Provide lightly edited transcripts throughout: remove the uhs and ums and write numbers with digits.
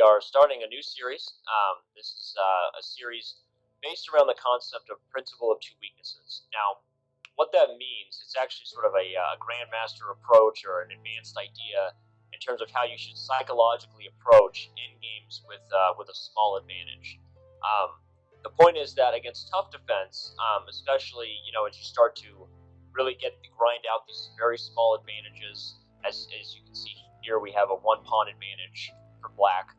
we are starting a new series. This is a series based around the concept of principle of two weaknesses. Now, what that means, it's actually sort of a grandmaster approach or an advanced idea in terms of how you should psychologically approach endgames with a small advantage. The point is that against tough defense, especially as you start to really get to grind out these very small advantages, as you can see here, we have a one pawn advantage for black.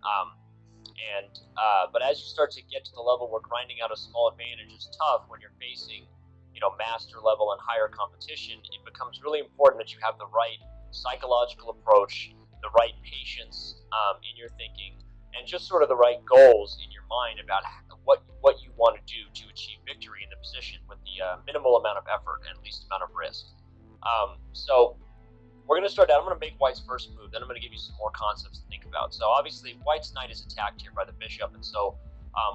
But as you start to get to the level where grinding out a small advantage is tough when you're facing master level and higher competition, it becomes really important that you have the right psychological approach, the right patience in your thinking, and just sort of the right goals in your mind about what you want to do to achieve victory in the position with the minimal amount of effort and least amount of risk. So we're going to start out. I'm going to make white's first move, then I'm going to give you some more concepts to think about. So obviously white's knight is attacked here by the bishop, and so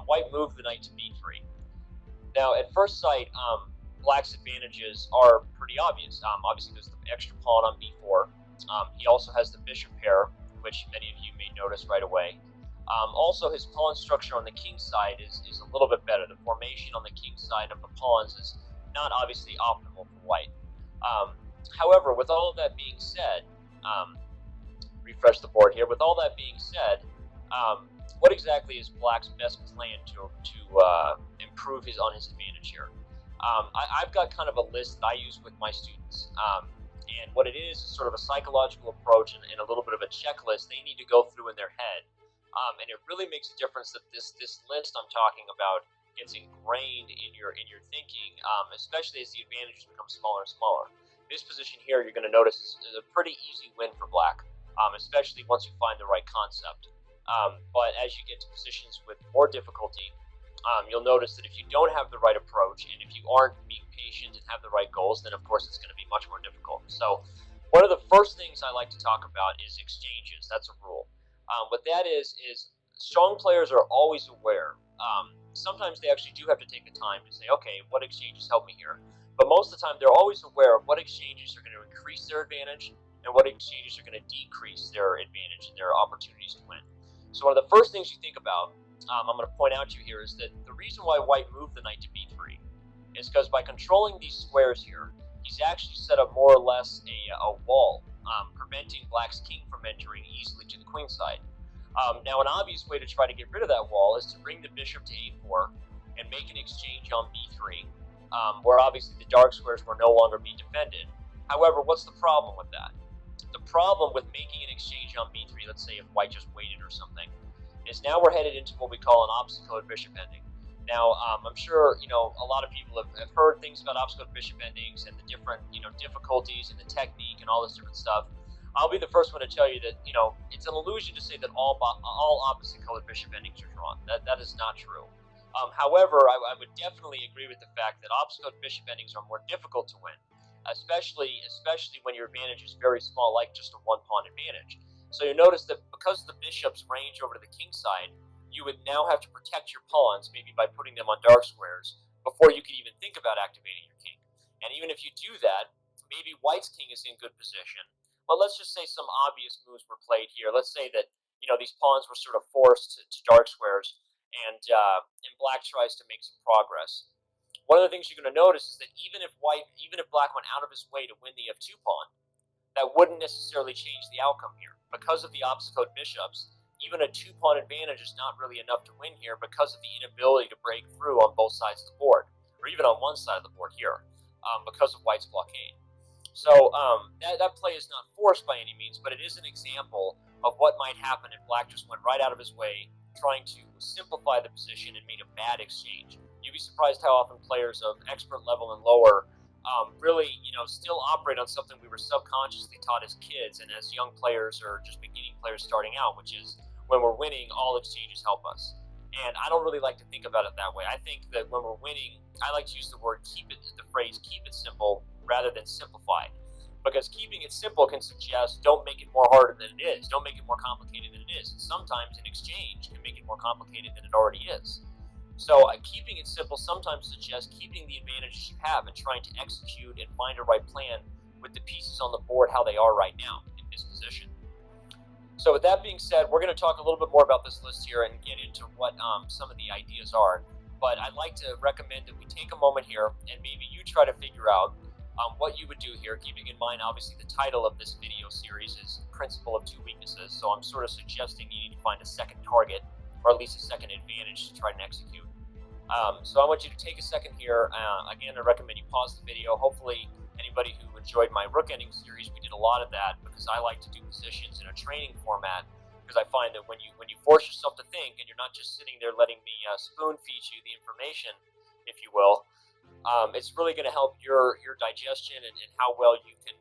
white moved the knight to b3. Now at first sight, black's advantages are pretty obvious. Obviously there's the extra pawn on b4. He also has the bishop pair, which many of you may notice right away. Also, his pawn structure on the king side is a little bit better. The formation on the king side of the pawns is not obviously optimal for white. However, with all of that being said, refresh the board here. With all that being said, what exactly is black's best plan to improve on his advantage here? I've got kind of a list that I use with my students. And what it is sort of a psychological approach and a little bit of a checklist they need to go through in their head. And it really makes a difference that this list I'm talking about gets ingrained in your thinking, especially as the advantages become smaller and smaller. This position here, you're going to notice, is a pretty easy win for black, especially once you find the right concept. But as you get to positions with more difficulty, you'll notice that if you don't have the right approach and if you aren't being patient and have the right goals, then of course it's going to be much more difficult. So one of the first things I like to talk about is exchanges. That's a rule. What that is strong players are always aware. Sometimes they actually do have to take the time to say, okay, what exchanges help me here? But most of the time they're always aware of what exchanges are going to increase their advantage and what exchanges are going to decrease their advantage and their opportunities to win. So one of the first things you think about, I'm going to point out to you here, is that the reason why white moved the knight to b3 is because by controlling these squares here, he's actually set up more or less a wall, preventing black's king from entering easily to the queen side. Now, an obvious way to try to get rid of that wall is to bring the bishop to a4 and make an exchange on b3, where obviously the dark squares will no longer be defended. However, what's the problem with that? The problem with making an exchange on b3, let's say if white just waited or something, is now we're headed into what we call an obstacle bishop ending. Now, I'm sure a lot of people have heard things about obstacle bishop endings and the different difficulties and the technique and all this different stuff. I'll be the first one to tell you that it's an illusion to say that all opposite colored bishop endings are drawn. That is not true. However, I would definitely agree with the fact that obstacle bishop endings are more difficult to win, especially when your advantage is very small, like just a one pawn advantage. So you notice that because the bishops range over to the king side, you would now have to protect your pawns, maybe by putting them on dark squares, before you could even think about activating your king. And even if you do that, maybe white's king is in good position. But let's just say some obvious moves were played here. Let's say that these pawns were sort of forced to dark squares, and black tries to make some progress. One of the things you're going to notice is that even if black went out of his way to win the f2 pawn, that wouldn't necessarily change the outcome here. Because of the obstacle bishops, even a two-pawn advantage is not really enough to win here because of the inability to break through on both sides of the board, or even on one side of the board here, because of white's blockade. So that play is not forced by any means, but it is an example of what might happen if black just went right out of his way, trying to simplify the position and made a bad exchange. You'd be surprised how often players of expert level and lower really, still operate on something we were subconsciously taught as kids and as young players or just beginning players starting out, which is when we're winning, all exchanges help us. And I don't really like to think about it that way. I think that when we're winning, I like to use the phrase keep it simple rather than simplify. Because keeping it simple can suggest don't make it more harder than it is, don't make it more complicated than it is. And sometimes an exchange can make it more complicated than it already is. So keeping it simple sometimes suggests keeping the advantages you have and trying to execute and find a right plan with the pieces on the board how they are right now in this position. So with that being said, we're going to talk a little bit more about this list here and get into what some of the ideas are. But I'd like to recommend that we take a moment here and maybe you try to figure out what you would do here, keeping in mind, obviously, the title of this video series is Principle of Two Weaknesses. So I'm sort of suggesting you need to find a second target, or at least a second advantage to try and execute. So I want you to take a second here. Again, I recommend you pause the video. Hopefully, anybody who enjoyed my rook ending series, we did a lot of that because I like to do positions in a training format, because I find that when you force yourself to think and you're not just sitting there letting me spoon feed you the information, if you will, it's really going to help your digestion and how well you can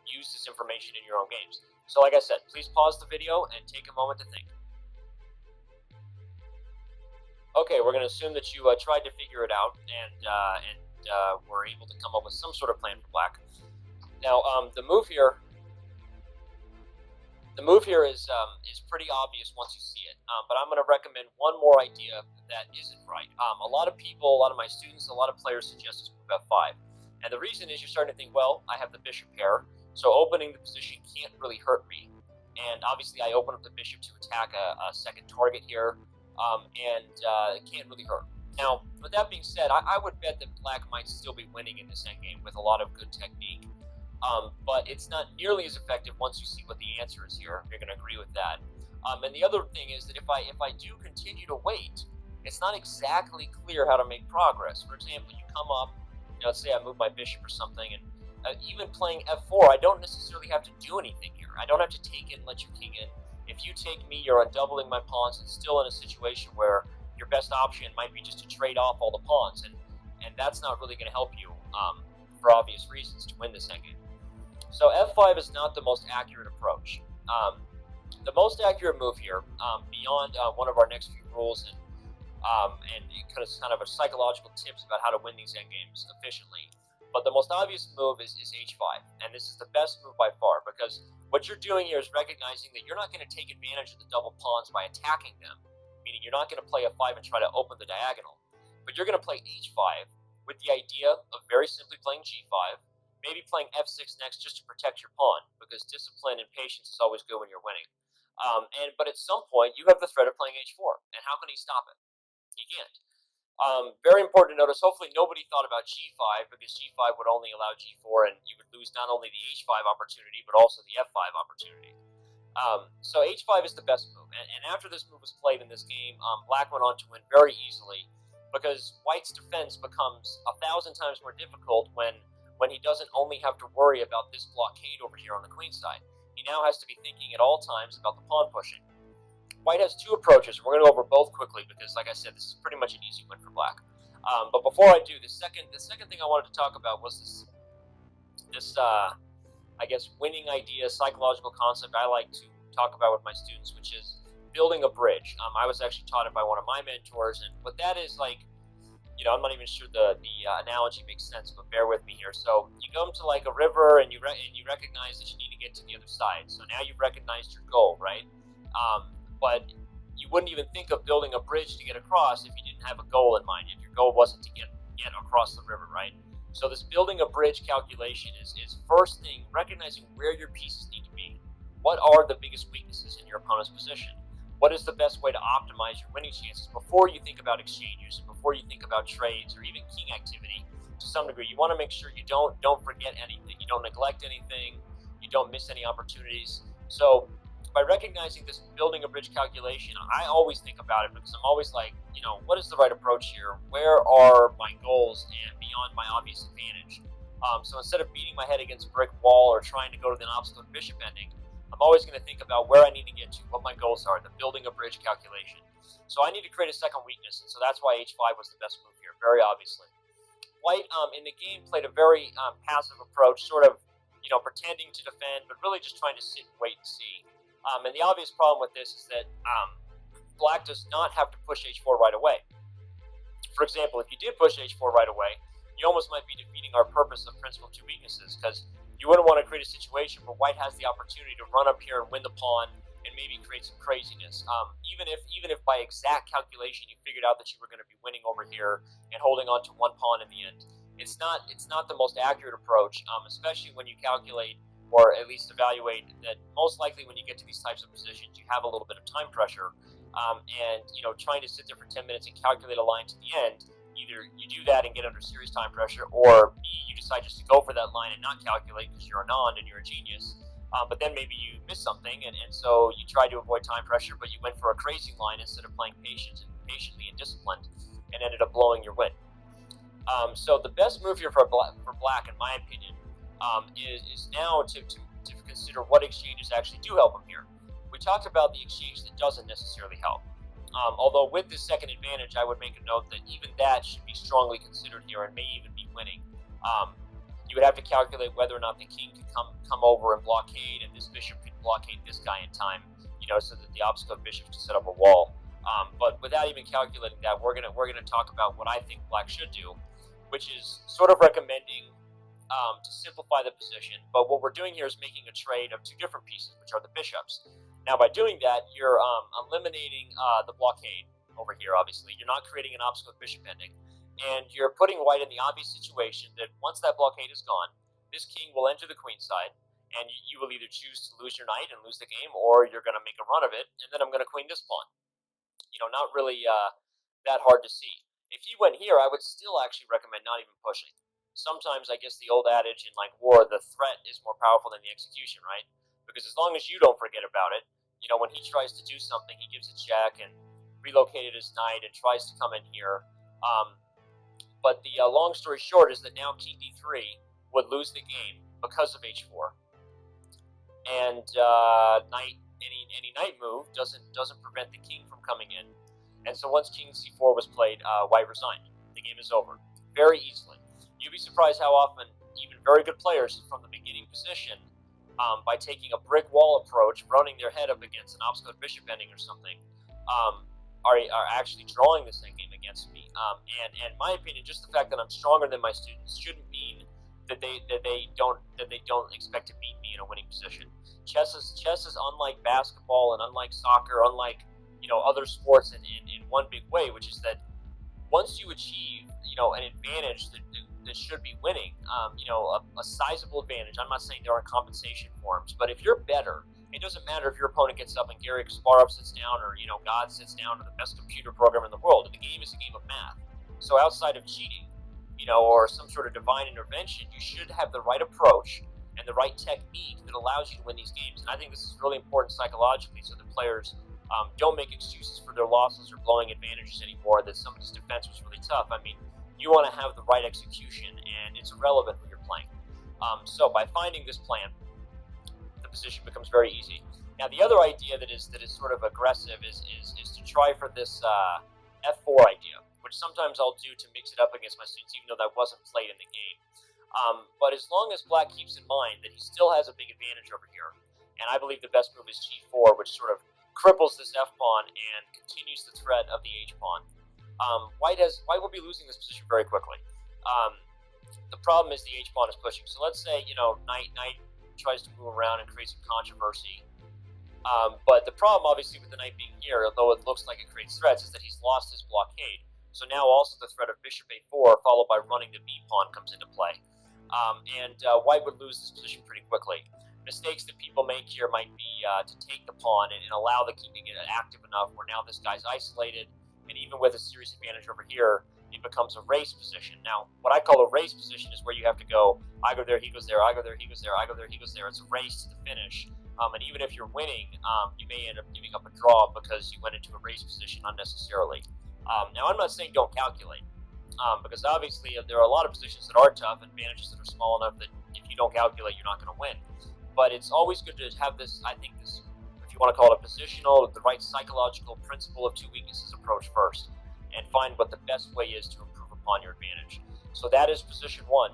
use this information in your own games. So like I said, please pause the video and take a moment to think. Okay, we're going to assume that you tried to figure it out and were able to come up with some sort of plan for black. Now, the move here is pretty obvious once you see it, but I'm going to recommend one more idea that isn't right. A lot of people, a lot of my students, a lot of players suggest this move f5. And the reason is you're starting to think, well, I have the bishop pair, so opening the position can't really hurt me. And obviously I open up the bishop to attack a second target here, and it can't really hurt. Now, with that being said, I would bet that black might still be winning in this endgame with a lot of good technique. But it's not nearly as effective once you see what the answer is here. You're going to agree with that. And the other thing is that if I do continue to wait, it's not exactly clear how to make progress. For example, you come up, let's say I move my bishop or something, and even playing f4, I don't necessarily have to do anything here. I don't have to take it and let your king in. If you take me, you're undoubling my pawns and still in a situation where your best option might be just to trade off all the pawns, and that's not really going to help you for obvious reasons to win this endgame. So f5 is not the most accurate approach. The most accurate move here, beyond one of our next few rules and kind of a psychological tips about how to win these endgames efficiently, but the most obvious move is h5, and this is the best move by far, because what you're doing here is recognizing that you're not going to take advantage of the double pawns by attacking them, meaning you're not going to play f5 and try to open the diagonal, but you're going to play h5 with the idea of very simply playing g5, maybe playing f6 next just to protect your pawn, because discipline and patience is always good when you're winning. But at some point, you have the threat of playing h4, and how can he stop it? He can't. Very important to notice, hopefully nobody thought about g5, because g5 would only allow g4, and you would lose not only the h5 opportunity, but also the f5 opportunity. So h5 is the best move, and after this move was played in this game, black went on to win very easily, because white's defense becomes 1,000 times more difficult when he doesn't only have to worry about this blockade over here on the queen side. He now has to be thinking at all times about the pawn pushing. White has two approaches. We're going to go over both quickly because, like I said, this is pretty much an easy win for black. But before I do, the second thing I wanted to talk about was this I guess, winning idea, psychological concept I like to talk about with my students, which is building a bridge. I was actually taught it by one of my mentors, and what that is like, I'm not even sure the analogy makes sense, but bear with me here. So you go into like a river, and you recognize that you need to get to the other side. So now you've recognized your goal, right? But you wouldn't even think of building a bridge to get across if you didn't have a goal in mind, if your goal wasn't to get across the river, right? So this building a bridge calculation is first thing, recognizing where your pieces need to be. What are the biggest weaknesses in your opponent's position? What is the best way to optimize your winning chances before you think about exchanges, before you think about trades or even king activity? To some degree, you want to make sure you don't forget anything, you don't neglect anything, you don't miss any opportunities. So by recognizing this building a bridge calculation, I always think about it because I'm always like, what is the right approach here? Where are my goals and beyond my obvious advantage? So instead of beating my head against a brick wall or trying to go to the obstacle bishop ending, I'm always going to think about where I need to get to, what my goals are, the building a bridge calculation. So I need to create a second weakness, and so that's why h5 was the best move here, very obviously. White in the game played a very passive approach, sort of pretending to defend, but really just trying to sit and wait and see. And the obvious problem with this is that black does not have to push h4 right away. For example, if you did push h4 right away, you almost might be defeating our purpose of principle of two weaknesses, because you wouldn't want to create a situation where white has the opportunity to run up here and win the pawn and maybe create some craziness. Even if by exact calculation you figured out that you were going to be winning over here and holding on to one pawn in the end, it's not the most accurate approach, especially when you calculate or at least evaluate that most likely when you get to these types of positions, you have a little bit of time pressure, and trying to sit there for 10 minutes and calculate a line to the end. Either you do that and get under serious time pressure, or B, you decide just to go for that line and not calculate because you're a non and you're a genius. But then maybe you miss something, and so you try to avoid time pressure, but you went for a crazy line instead of playing patiently and disciplined, and ended up blowing your win. So the best move here for black, in my opinion, is now to consider what exchanges actually do help him here. We talked about the exchange that doesn't necessarily help. Although with this second advantage, I would make a note that even that should be strongly considered here and may even be winning. You would have to calculate whether or not the king could come over and blockade, and this bishop could blockade this guy in time, so that the obstacle bishop can set up a wall. But without even calculating that, we're gonna talk about what I think black should do, which is sort of recommending to simplify the position. But what we're doing here is making a trade of two different pieces, which are the bishops. Now, by doing that, you're eliminating the blockade over here, obviously. You're not creating an obstacle with bishop ending. And you're putting white in the obvious situation that once that blockade is gone, this king will enter the queen side, and you will either choose to lose your knight and lose the game, or you're going to make a run of it, and then I'm going to queen this pawn. Not really that hard to see. If you went here, I would still actually recommend not even pushing. Sometimes, I guess the old adage in like war, the threat is more powerful than the execution, right? Because as long as you don't forget about it, when he tries to do something, he gives a check and relocated his knight and tries to come in here. But the long story short is that now king d3 would lose the game because of h4, and any knight move doesn't prevent the king from coming in. And so once king c4 was played, white resigned. The game is over very easily. You'd be surprised how often even very good players from the beginning position, by taking a brick wall approach, running their head up against an obstacle bishop ending or something, are actually drawing this endgame against me. And in my opinion, just the fact that I'm stronger than my students shouldn't mean that they don't expect to beat me in a winning position. Chess is unlike basketball and unlike soccer, unlike other sports in one big way, which is that once you achieve an advantage that should be winning, a sizable advantage. I'm not saying there aren't compensation forms, but if you're better, it doesn't matter if your opponent gets up and Garry Kasparov sits down, or God sits down, or the best computer program in the world. And the game is a game of math. So outside of cheating, or some sort of divine intervention, you should have the right approach and the right technique that allows you to win these games. And I think this is really important psychologically, so that players don't make excuses for their losses or blowing advantages anymore, that somebody's defense was really tough. I mean, you want to have the right execution, and it's irrelevant who you're playing. So by finding this plan, the position becomes very easy. Now, the other idea that is sort of aggressive is to try for this f4 idea, which sometimes I'll do to mix it up against my students, even though that wasn't played in the game. But as long as black keeps in mind that he still has a big advantage over here, and I believe the best move is g4, which sort of cripples this f-pawn and continues the threat of the h-pawn. White will be losing this position very quickly. The problem is the h-pawn is pushing. So let's say, knight tries to move around and create some controversy. But the problem, obviously, with the knight being here, although it looks like it creates threats, is that he's lost his blockade. So now also the threat of bishop a4, followed by running the b-pawn, comes into play. White would lose this position pretty quickly. Mistakes that people make here might be to take the pawn and allow the king to get active enough where now this guy's isolated, and even with a serious advantage over here, it becomes a race position. Now, what I call a race position is where you have to go, I go there, he goes there, I go there, he goes there, I go there, he goes there. It's a race to the finish. And even if you're winning, you may end up giving up a draw because you went into a race position unnecessarily. Now, I'm not saying don't calculate, because obviously there are a lot of positions that are tough, advantages that are small enough that if you don't calculate, you're not going to win. But it's always good to have this, I think, this, if you want to call it a positional, the right psychological principle of two weaknesses approach first, and find what the best way is to improve upon your advantage. So that is position one,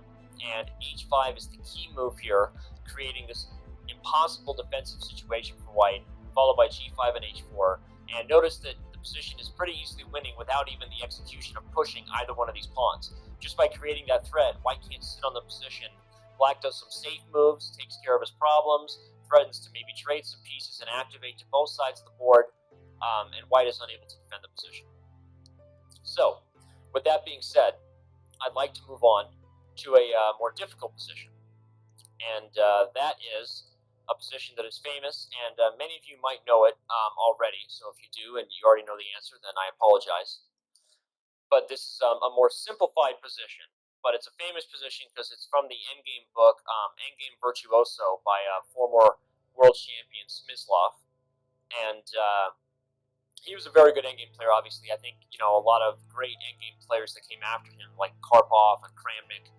and h5 is the key move here, creating this impossible defensive situation for white, followed by g5 and h4. And notice that the position is pretty easily winning without even the execution of pushing either one of these pawns. Just by creating that threat, white can't sit on the position. Black does some safe moves, takes care of his problems, threatens to maybe trade some pieces and activate to both sides of the board, and white is unable to defend the position. So, with that being said, I'd like to move on to a more difficult position. And that is a position that is famous, and many of you might know it already. So if you do and you already know the answer, then I apologize. But this is a more simplified position, but it's a famous position because it's from the Endgame book, Endgame Virtuoso by former world champion Smyslov. And he was a very good endgame player, obviously. I think, a lot of great endgame players that came after him, like Karpov and Kramnik,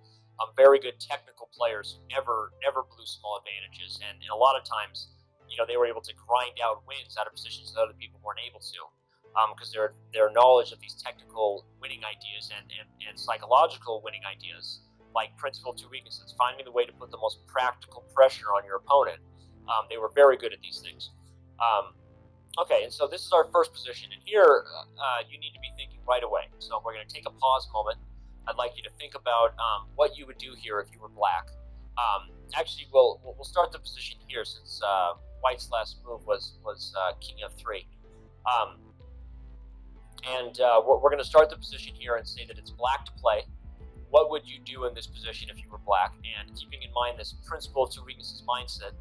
very good technical players who never blew small advantages. And a lot of times, they were able to grind out wins out of positions that other people weren't able to, because their knowledge of these technical winning ideas and psychological winning ideas, like principle of two weaknesses, finding the way to put the most practical pressure on your opponent. They were very good at these things. Okay, and so this is our first position, and here you need to be thinking right away. So we're going to take a pause moment. I'd like you to think about what you would do here if you were black. Actually, we'll start the position here, since White's last move was King F3. We're going to start the position here and say that it's black to play. What would you do in this position if you were black? And keeping in mind this principle of two weaknesses mindset,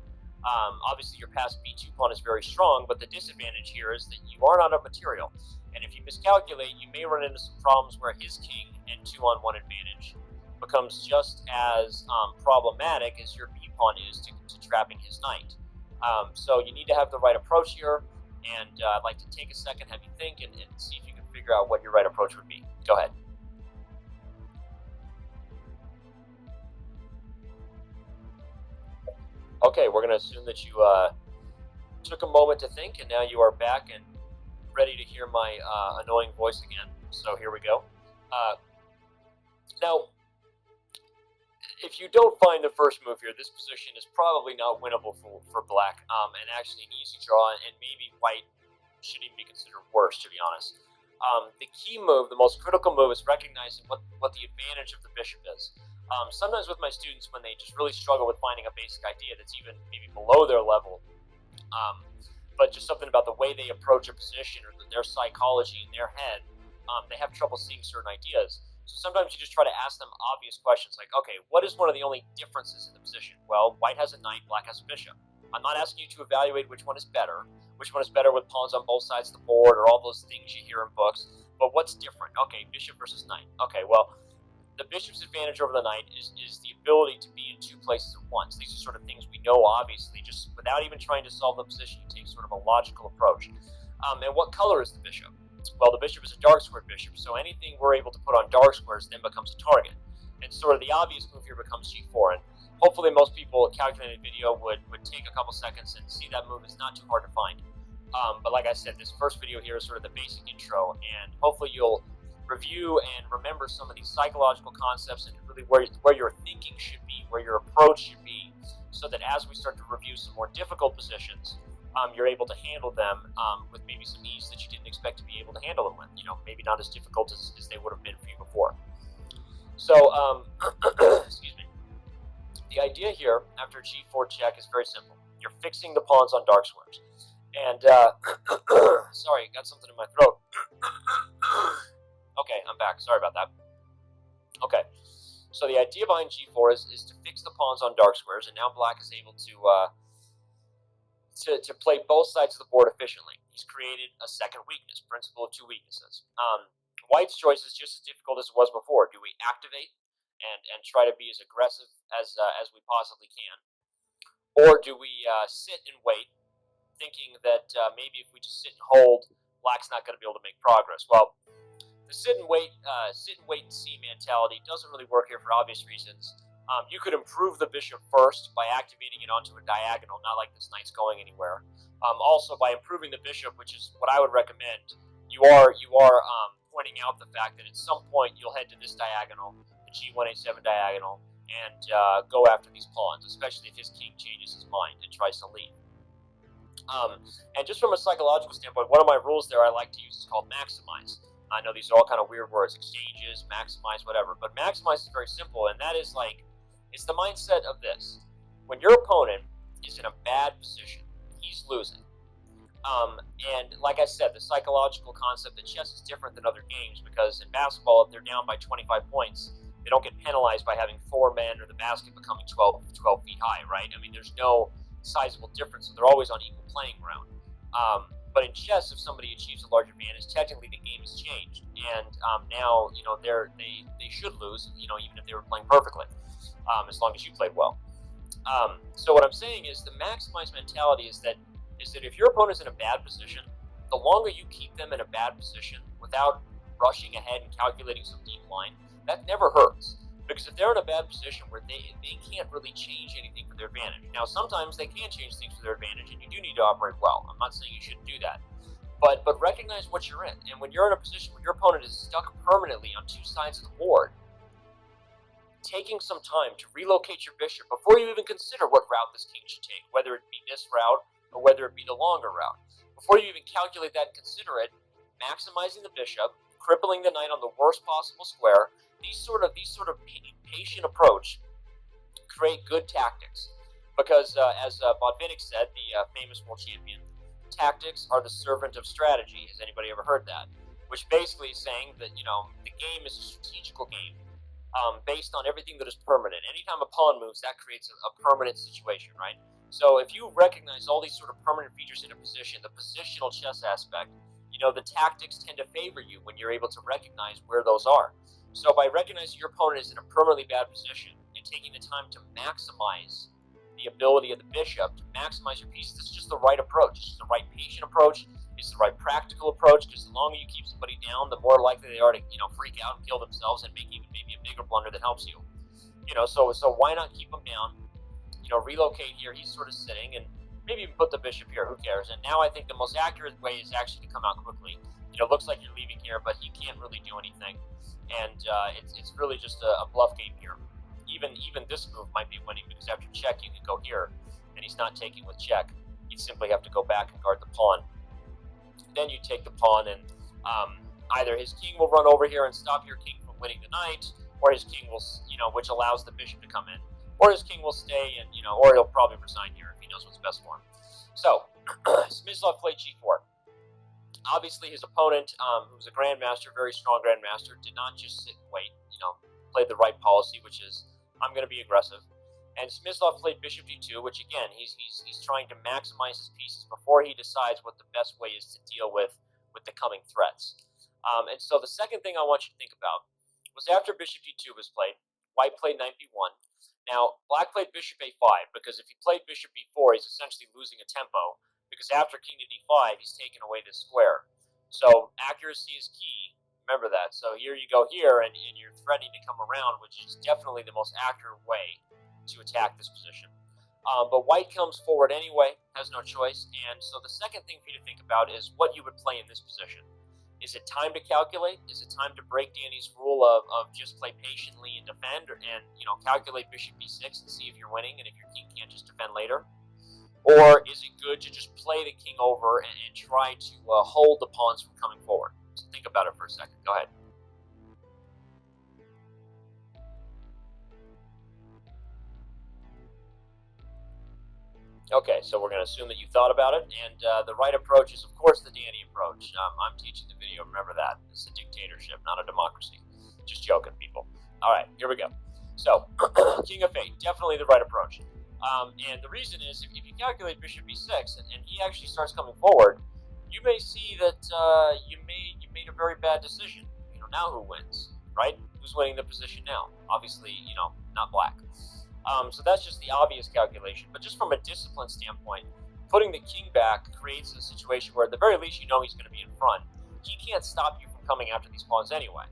obviously your passed b2 pawn is very strong, but the disadvantage here is that you are not of material. And if you miscalculate, you may run into some problems where his king and 2-on-1 advantage becomes just as problematic as your b pawn is to trapping his knight. So you need to have the right approach here, and I'd like to take a second, have you think, and see if you can figure out what your right approach would be. Go ahead. Okay, we're going to assume that you took a moment to think, and now you are back and ready to hear my annoying voice again. So here we go. Now, if you don't find the first move here, this position is probably not winnable for black, and actually an easy draw, and maybe white should even be considered worse, to be honest. The key move, the most critical move, is recognizing what the advantage of the bishop is. Sometimes with my students, when they just really struggle with finding a basic idea that's even maybe below their level, but just something about the way they approach a position or their psychology in their head, they have trouble seeing certain ideas. So sometimes you just try to ask them obvious questions like, okay, what is one of the only differences in the position? Well, white has a knight, black has a bishop. I'm not asking you to evaluate which one is better with pawns on both sides of the board, or all those things you hear in books, but what's different? Okay, bishop versus knight. Okay, well, the bishop's advantage over the knight is the ability to be in two places at once. These are sort of things we know, obviously, just without even trying to solve the position, you take sort of a logical approach. And what color is the bishop? Well, the bishop is a dark squared bishop, so anything we're able to put on dark squares then becomes a target. And sort of the obvious move here becomes g4, and hopefully most people calculating video would take a couple seconds and see that move is not too hard to find. But like I said, this first video here is sort of the basic intro, and hopefully you'll review and remember some of these psychological concepts and really where your thinking should be, where your approach should be, so that as we start to review some more difficult positions, you're able to handle them with maybe some ease that you didn't expect to be able to handle them with. Maybe not as difficult as they would have been for you before. So, excuse me. The idea here after g4 check is very simple. You're fixing the pawns on dark squares. And, sorry, got something in my throat. Okay, I'm back. Sorry about that. Okay, so the idea behind g4 is to fix the pawns on dark squares, and now black is able to play both sides of the board efficiently. He's created a second weakness, principle of two weaknesses. White's choice is just as difficult as it was before. Do we activate and try to be as aggressive as we possibly can, or do we sit and wait, thinking that maybe if we just sit and hold, black's not going to be able to make progress? Well, the sit and wait and see mentality doesn't really work here for obvious reasons. You could improve the bishop first by activating it onto a diagonal, not like this knight's going anywhere. Also, by improving the bishop, which is what I would recommend, you are pointing out the fact that at some point you'll head to this diagonal, the g1a7 diagonal, and go after these pawns, especially if his king changes his mind and tries to leave. And just from a psychological standpoint, one of my rules there I like to use is called maximize. I know these are all kind of weird words, exchanges, maximize, whatever, but maximize is very simple, and that is like, it's the mindset of this. When your opponent is in a bad position, he's losing. And like I said, the psychological concept that chess is different than other games, because in basketball, if they're down by 25 points, They don't get penalized by having 4 men or the basket becoming 12 feet high, right? I mean, there's no sizable difference, so they're always on equal playing ground. But in chess, if somebody achieves a large advantage, technically the game has changed, and now they should lose, even if they were playing perfectly, as long as you played well. So what I'm saying is the maximize mentality is that if your opponent's in a bad position, the longer you keep them in a bad position without rushing ahead and calculating some deep line, that never hurts. Because if they're in a bad position where they can't really change anything for their advantage. Now, sometimes they can change things for their advantage, and you do need to operate well. I'm not saying you shouldn't do that. But recognize what you're in. And when you're in a position where your opponent is stuck permanently on 2 sides of the board, taking some time to relocate your bishop before you even consider what route this king should take, whether it be this route or whether it be the longer route. Before you even calculate that and consider it, maximizing the bishop, crippling the knight on the worst possible square, these sort of patient approach create good tactics. Because as Botvinnik said, the famous world champion, tactics are the servant of strategy. Has anybody ever heard that? Which basically is saying that, the game is a strategical game based on everything that is permanent. Anytime a pawn moves, that creates a permanent situation, right? So if you recognize all these sort of permanent features in a position, the positional chess aspect, the tactics tend to favor you when you're able to recognize where those are. So by recognizing your opponent is in a permanently bad position and taking the time to maximize the ability of the bishop, to maximize your pieces, it's just the right approach. It's the right patient approach. It's the right practical approach, because the longer you keep somebody down, the more likely they are to, freak out and kill themselves and make even maybe a bigger blunder that helps you. So why not keep them down? Relocate here. He's sort of sitting, and maybe even put the bishop here. Who cares? And now I think the most accurate way is actually to come out quickly. It looks like you're leaving here, but he can't really do anything. And it's really just a bluff game here. Even this move might be winning, because after check you can go here, and he's not taking with check. You simply have to go back and guard the pawn. Then you take the pawn, and either his king will run over here and stop your king from winning the knight, or his king will, which allows the bishop to come in, or his king will stay, and or he'll probably resign here if he knows what's best for him. So Smyslov played g4. Obviously, his opponent, who's a grandmaster, very strong grandmaster, did not just sit and wait. Played the right policy, which is I'm going to be aggressive. And Smyslov played bishop d2, which again he's trying to maximize his pieces before he decides what the best way is to deal with the coming threats. And so the second thing I want you to think about was after bishop d2 was played, white played knight b1. Now black played bishop a5, because if he played bishop b4, he's essentially losing a tempo, because after king to d5, he's taken away this square. So accuracy is key. Remember that. So here you go here, and you're threatening to come around, which is definitely the most accurate way to attack this position. But white comes forward anyway, has no choice. And so the second thing for you to think about is what you would play in this position. Is it time to calculate? Is it time to break Danny's rule of just play patiently and defend, and calculate bishop b6 and see if you're winning, and if your king can't just defend later? Or is it good to just play the king over and try to hold the pawns from coming forward? So think about it for a second. Go ahead. Okay, so we're going to assume that you thought about it, and the right approach is, of course, the Danny approach. I'm teaching the video. Remember that. It's a dictatorship, not a democracy. Just joking, people. All right, here we go. So, king of fate, definitely the right approach. And the reason is, if you calculate bishop b6, and he actually starts coming forward, you may see that you made a very bad decision. Now who wins, right? Who's winning the position now? Obviously, not black. So that's just the obvious calculation. But just from a discipline standpoint, putting the king back creates a situation where at the very least he's going to be in front. He can't stop you from coming after these pawns anyway.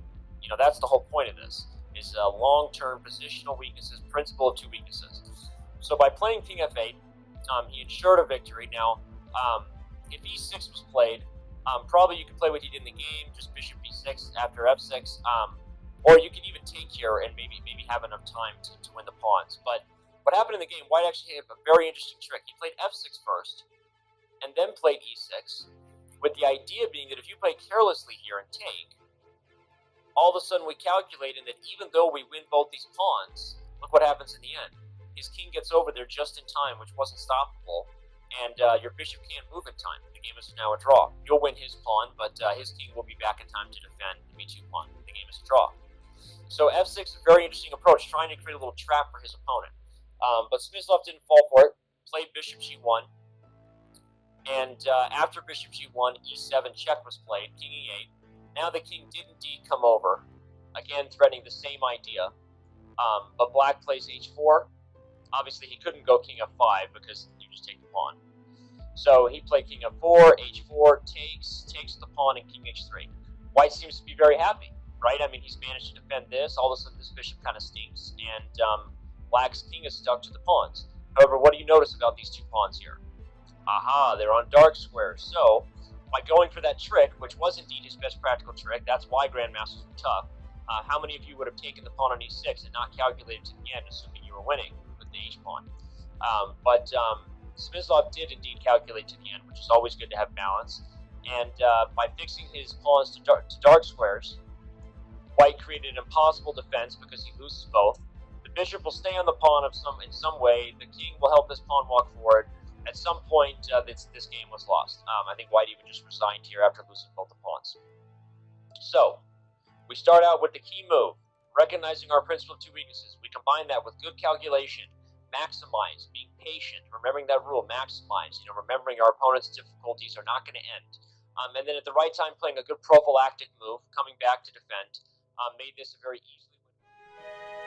That's the whole point of this, is long-term positional weaknesses, principle of 2 weaknesses. So by playing king f8, he ensured a victory. Now, if e6 was played, probably you could play what he did in the game, just bishop b6 after f6, or you can even take here and maybe have enough time to win the pawns. But what happened in the game, white actually had a very interesting trick. He played f6 first, and then played e6, with the idea being that if you play carelessly here and take, all of a sudden we calculate in that even though we win both these pawns, look what happens in the end. His king gets over there just in time, which wasn't stoppable, and your bishop can't move in time. The game is now a draw. You'll win his pawn, but his king will be back in time to defend the b2 pawn. The game is a draw. So f6 is a very interesting approach, trying to create a little trap for his opponent. But Smyslov didn't fall for it, played bishop g1, and after bishop g1, e7 check was played, king e8. Now the king did indeed come over, again threatening the same idea, but black plays h4. Obviously he couldn't go king f5 because you just take the pawn. So he played king f4, h4, takes the pawn, and king h3. White seems to be very happy, right? I mean, he's managed to defend this. All of a sudden, this bishop kind of stinks, and black's king is stuck to the pawns. However, what do you notice about these two pawns here? Aha, they're on dark squares. So, by going for that trick, which was indeed his best practical trick, that's why grandmasters were tough. How many of you would have taken the pawn on e6 and not calculated to the end, assuming you were winning with the h-pawn? Smyslov did indeed calculate to the end, which is always good to have balance. And by fixing his pawns to dark squares, white created an impossible defense because he loses both. The bishop will stay on the pawn in some way. The king will help this pawn walk forward. At some point, this game was lost. I think white even just resigned here after losing both the pawns. So, we start out with the key move, recognizing our principle of two weaknesses. We combine that with good calculation, maximize, being patient, remembering that rule, maximize, remembering our opponent's difficulties are not going to end. And then at the right time, playing a good prophylactic move, coming back to defend, made this a very easily win.